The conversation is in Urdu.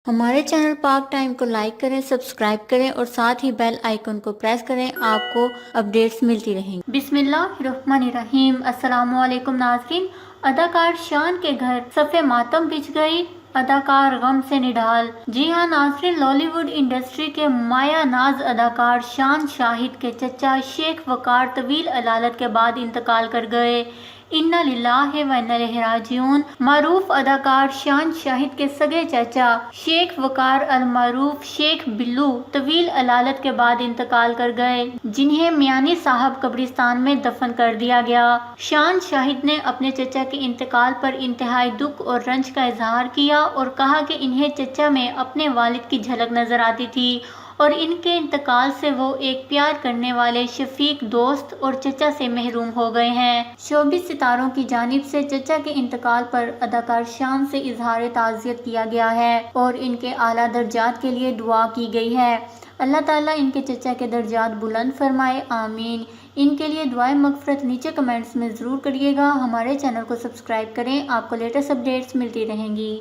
ہمارے چینل پاک ٹائم کو لائک کریں، سبسکرائب کریں اور ساتھ ہی بیل آئیکن کو پریس کریں، آپ کو اپڈیٹس ملتی رہیں گی۔ بسم اللہ الرحمن الرحیم۔ السلام علیکم ناظرین۔ اداکار شان کے گھر صف ماتم بچھ گئی، اداکار غم سے نڈال۔ جی ہاں ناظرین، لالی ووڈ انڈسٹری کے مایہ ناز اداکار شان شاہد کے چچا شیخ وقار طویل علالت کے بعد انتقال کر گئے۔ انا للہ و انا الیہ راجعون۔ معروف اداکار شان شاہد کے سگے چچا شیخ وقار المعروف شیخ بلو طویل علالت کے بعد انتقال کر گئے، جنہیں میانی صاحب قبرستان میں دفن کر دیا گیا۔ شان شاہد نے اپنے چچا کے انتقال پر انتہائی دکھ اور رنج کا اظہار کیا اور کہا کہ انہیں چچا میں اپنے والد کی جھلک نظر آتی تھی اور ان کے انتقال سے وہ ایک پیار کرنے والے شفیق دوست اور چچا سے محروم ہو گئے ہیں۔ شوبز ستاروں کی جانب سے چچا کے انتقال پر اداکار شان سے اظہار تعزیت کیا گیا ہے اور ان کے اعلیٰ درجات کے لیے دعا کی گئی ہے۔ اللہ تعالیٰ ان کے چچا کے درجات بلند فرمائے، آمین۔ ان کے لیے دعائے مغفرت نیچے کمنٹس میں ضرور کریے گا۔ ہمارے چینل کو سبسکرائب کریں، آپ کو لیٹسٹ اپڈیٹس ملتی رہیں گی۔